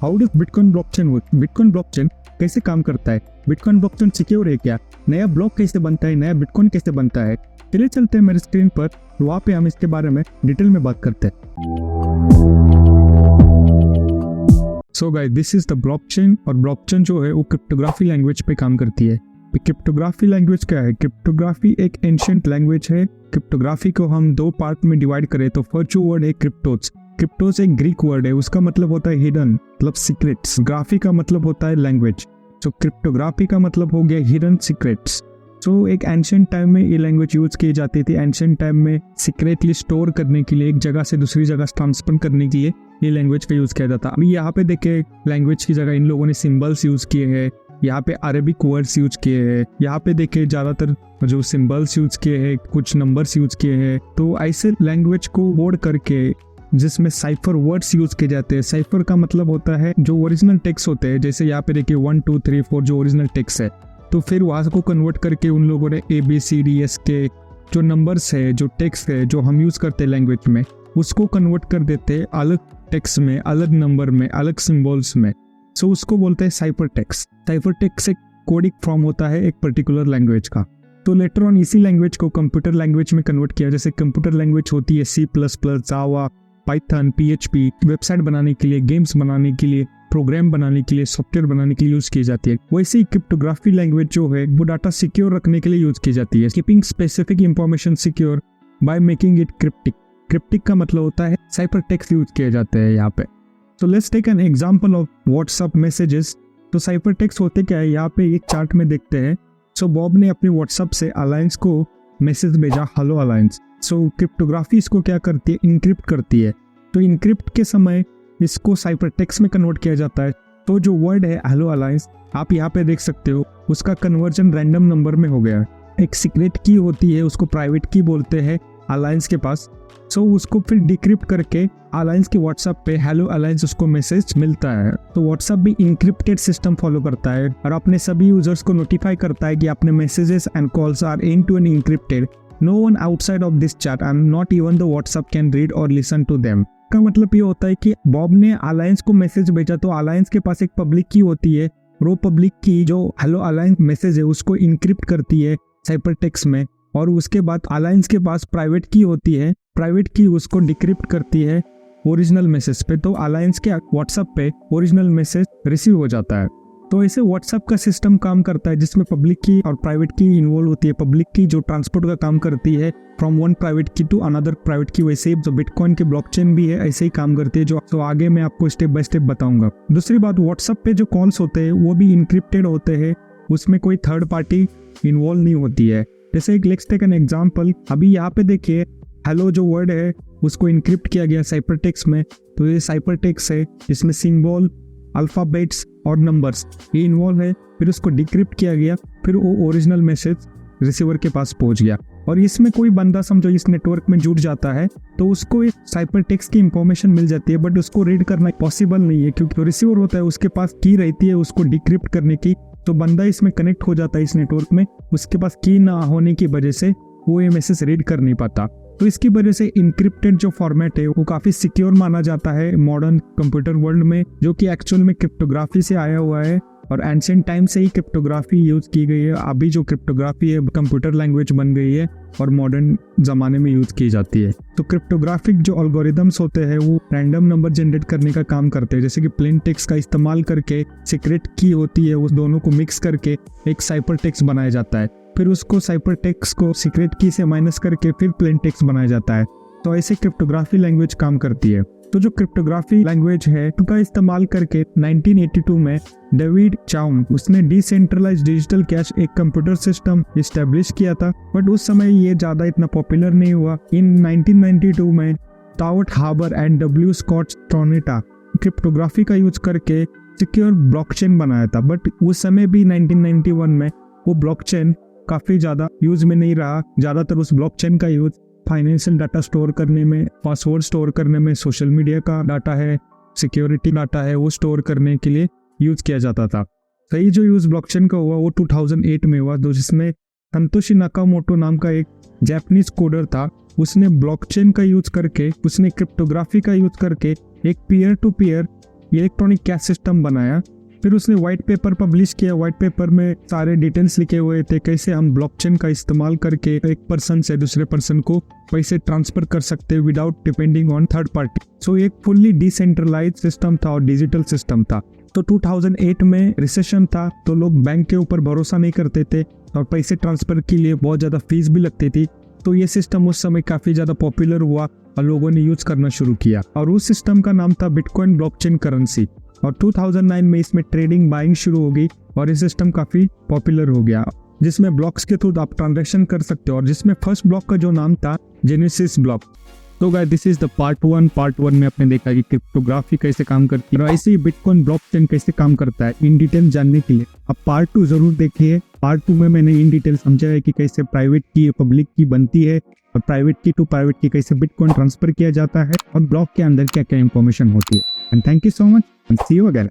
How does bitcoin blockchain work, bitcoin blockchain कैसे काम करता है, बिटकॉइन ब्लॉकचेन सिक्योर है क्या, नया ब्लॉक कैसे बनता है, नया बिटकॉइन कैसे बनता है। चलिए चलते हैं मेरे स्क्रीन पर, वहाँ पे हम इसके बारे में डिटेल में बात करते हैं। So guys, this is the blockchain. और ब्लॉकचेन जो है वो क्रिप्टोग्राफी लैंग्वेज पे काम करती है। क्रिप्टोग्राफी लैंग्वेज क्या है? क्रिप्टोग्राफी एक एंशिएंट लैंग्वेज है। क्रिप्टोग्राफी को हम दो पार्ट में डिवाइड करें तो फर्स्ट जो वर्ड है क्रिप्टोस। क्रिप्टोस एक ग्रीक वर्ड है, उसका मतलब होता है हिडन, मतलब सीक्रेट्स। ग्राफी का मतलब होता है लैंग्वेज। सो क्रिप्टोग्राफी का मतलब हो गया हिडन सीक्रेट्स। सो एक एंशिएंट टाइम में ये लैंग्वेज यूज की जाती थी। एंशिएंट टाइम में सीक्रेटली स्टोर करने के लिए, एक जगह से दूसरी जगह ट्रांसफर करने के लिए ये लैंग्वेज का यूज किया जाता। अभी यहाँ पे देखिए, लैंग्वेज की जगह इन लोगों ने सिंबल्स यूज किए हैं, यहाँ पे अरेबिक वर्ड्स यूज किए हैं। यहाँ पे देखिए ज्यादातर जो सिंबल्स यूज किए हैं, कुछ नंबर्स यूज किए हैं। तो ऐसे लैंग्वेज को कोड करके जिसमें साइफर वर्ड्स यूज किए जाते हैं। साइफर का मतलब होता है जो ओरिजिनल टेक्स्ट होते हैं, जैसे यहाँ पे देखिए 1 2 3 4 जो ओरिजिनल टेक्स्ट है, तो फिर वहां को कन्वर्ट करके उन लोगों ने ABCDS के जो नंबर्स है, जो टेक्स्ट है, जो हम यूज करते हैं लैंग्वेज में, उसको कन्वर्ट कर देते हैं अलग टेक्स्ट में, अलग नंबर में, अलग सिंबल्स में। सो उसको बोलते हैं साइफर टेक्स्ट। साइफर टेक्स्ट एक कोडिक फॉर्म होता है एक पर्टिकुलर लैंग्वेज का। तो लेटर ऑन इसी लैंग्वेज को कंप्यूटर लैंग्वेज में कन्वर्ट किया। जैसे कंप्यूटर लैंग्वेज होती है C++, जावा, पाइथन, PHP, वेबसाइट बनाने के लिए, गेम्स बनाने के लिए, प्रोग्राम बनाने के लिए, सॉफ्टवेयर बनाने के लिए यूज की जाती है। वैसे ही क्रिप्टोग्राफी लैंग्वेज जो है वो डाटा सिक्योर रखने के लिए यूज की जाती है। Keeping specific information secure by making it cryptic. Cryptic का मतलब होता है साइफर टेक्स्ट यूज किए जाते हैं यहाँ पे। तो let's take an example of WhatsApp messages. तो साइफर टेक्स्ट होते क्या है, यहाँ पे एक चार्ट में देखते हैं। सो बॉब ने अपने व्हाट्सएप से अलायंस को मैसेज भेजा, हेलो अलायंस। सो क्रिप्टोग्राफी इसको क्या करती है, इनक्रिप्ट करती है। तो इनक्रिप्ट के समय इसको साइफर टेक्स्ट में कन्वर्ट किया जाता है। तो जो वर्ड है हेलो अलायंस, आप यहाँ पे देख सकते हो, उसका कन्वर्जन रैंडम नंबर में हो गया है। एक सीक्रेट की होती है, उसको प्राइवेट की बोलते हैं अलायंस के पास। सो उसको फिर डिक्रिप्ट करके अलायंस के व्हाट्सएप पे हेलो अलायंस उसको मैसेज मिलता है। तो व्हाट्सएप भी इंक्रिप्टेड सिस्टम फॉलो करता है और अपने सभी यूजर्स को नोटिफाई करता है कि अपने messages and calls are end to end encrypted. No one outside of this chat and not even the WhatsApp can read और लिसन टू देम। का मतलब ये होता है कि बॉब ने अलायंस को मैसेज भेजा, तो अलायंस के पास एक पब्लिक की होती है। वो पब्लिक की जो हेलो अलायंस मैसेज है उसको इंक्रिप्ट करती है साइफर टेक्स्ट में, और उसके बाद अलायंस के पास प्राइवेट की होती है। प्राइवेट की उसको डिक्रिप्ट करती है ओरिजिनल मैसेज पे। तो अलायंस के व्हाट्सएप पे ओरिजिनल मैसेज रिसीव हो जाता है। तो ऐसे व्हाट्सएप का सिस्टम काम करता है जिसमें पब्लिक की और प्राइवेट की इन्वॉल्व होती है। पब्लिक की जो ट्रांसपोर्ट का काम करती है फ्रॉम वन प्राइवेट की टू अनदर प्राइवेट की। वैसे ही जो बिटकॉइन की ब्लॉकचेन भी है ऐसे ही काम करती है, जो तो आगे मैं आपको स्टेप बाय स्टेप बताऊंगा। दूसरी बात, व्हाट्सएप पे जो कॉल्स होते हैं वो भी इंक्रिप्टेड होते हैं, उसमें कोई थर्ड पार्टी इन्वॉल्व नहीं होती है। जैसे एक लेट्स टेक एन एग्जांपल। अभी यहाँ पे देखिए हेलो जो वर्ड है उसको इंक्रिप्ट किया गया साइफर टेक्स्ट में। तो ये साइफर टेक्स्ट है, इसमें सिंबल, अल्फाबेट्स और नंबर्स ये इन्वॉल्व है। फिर उसको डिक्रिप्ट किया गया, फिर वो ओरिजिनल मैसेज रिसीवर के पास पहुंच गया। और इसमें कोई बंदा समझो इस नेटवर्क में जुड़ जाता है तो उसको एक साइफर टेक्स्ट की इंफॉर्मेशन मिल जाती है, बट उसको रीड करना पॉसिबल नहीं है क्योंकि रिसीवर होता है उसके पास की रहती है उसको डिक्रिप्ट करने की। तो बंदा इसमें कनेक्ट हो जाता है इस नेटवर्क में, उसके पास की ना होने की वजह से वो ये मैसेज रीड कर नहीं पाता। तो इसकी वजह से इंक्रिप्टेड जो फॉर्मेट है वो काफी सिक्योर माना जाता है मॉडर्न कंप्यूटर वर्ल्ड में, जो कि एक्चुअल में क्रिप्टोग्राफी से आया हुआ है। और एंशिएंट टाइम से ही क्रिप्टोग्राफी यूज की गई है। अभी जो क्रिप्टोग्राफी है कंप्यूटर लैंग्वेज बन गई है और मॉडर्न जमाने में यूज की जाती है। तो क्रिप्टोग्राफिक जो एल्गोरिदम्स होते हैं वो रैंडम नंबर जनरेट करने का काम करते हैं। जैसे कि प्लेन टेक्स्ट का इस्तेमाल करके सीक्रेट की होती है, उस दोनों को मिक्स करके एक साइफर टेक्स्ट बनाया जाता है। फिर उसको साइफर टेक्स्ट को सीक्रेट की से माइनस करके फिर प्लेन टेक्स्ट बनाया जाता है। तो ऐसे क्रिप्टोग्राफी लैंग्वेज काम करती है। तो जो क्रिप्टोग्राफी लैंग्वेज है उनका इस्तेमाल करके 1982 में डेविड चाउम उसने डिसेंट्रलाइज्ड डिजिटल कैश एक कंप्यूटर सिस्टम इस्टेब्लिश किया था, बट उस समय ये ज्यादा इतना पॉपुलर नहीं हुआ। इन 1992 में Stuart Haber and W Scott Stornetta cryptography का यूज करके सिक्योर ब्लॉकचेन बनाया था, बट उस समय भी 1991 में वो ब्लॉकचेन काफी ज्यादा यूज में नहीं रहा। ज्यादातर उस ब्लॉकचेन का यूज फाइनेंशियल डाटा स्टोर करने में, पासवर्ड स्टोर करने में, सोशल मीडिया का डाटा है, सिक्योरिटी डाटा है, वो स्टोर करने के लिए यूज किया जाता था। सही जो यूज ब्लॉकचेन का हुआ वो 2008 में हुआ, जिसमें संतोशी नाकामोटो नाम का एक जापानीज कोडर था। उसने ब्लॉकचेन का यूज करके, उसने क्रिप्टोग्राफी का यूज करके एक peer to peer electronic cash system बनाया। फिर उसने व्हाइट पेपर पब्लिश किया। व्हाइट पेपर में सारे डिटेल्स लिखे हुए थे, कैसे हम ब्लॉकचेन का इस्तेमाल करके एक पर्सन से दूसरे पर्सन को पैसे ट्रांसफर कर सकते हैं without depending on third party. So एक फुल्ली डिसेंट्रलाइज सिस्टम था और डिजिटल सिस्टम था। तो 2008 में रिसेशन था, तो लोग बैंक के ऊपर भरोसा नहीं करते थे और पैसे ट्रांसफर के लिए बहुत ज़्यादा फीस भी लगती थी। तो ये सिस्टम उस समय काफ़ी ज़्यादा पॉपुलर हुआ और लोगों ने यूज़ करना शुरू किया, और उस सिस्टम का नाम था बिटकॉइन ब्लॉकचेन करेंसी। और 2009 में इसमें ट्रेडिंग बाइंग शुरू हो गई और ये सिस्टम काफ़ी पॉपुलर हो गया, जिसमें ब्लॉक्स के थ्रू आप ट्रांजैक्शन कर सकते हो, और जिसमें फर्स्ट ब्लॉक का जो नाम था जेनेसिस ब्लॉक। तो guys this is the part 1। Part 1 में आपने देखा कि क्रिप्टोग्राफी कैसे काम करती है और ऐसे ही बिटकॉइन ब्लॉकचेन कैसे काम करता है। इन डिटेल जानने के लिए आप पार्ट 2 जरूर देखिए। पार्ट 2 में मैंने इन डिटेल समझा है कि कैसे प्राइवेट की पब्लिक की बनती है और प्राइवेट की टू प्राइवेट की कैसे बिटकॉइन ट्रांसफर किया जाता है और ब्लॉक के अंदर क्या क्या इंफॉर्मेशन होती है। And thank you so much and see you again.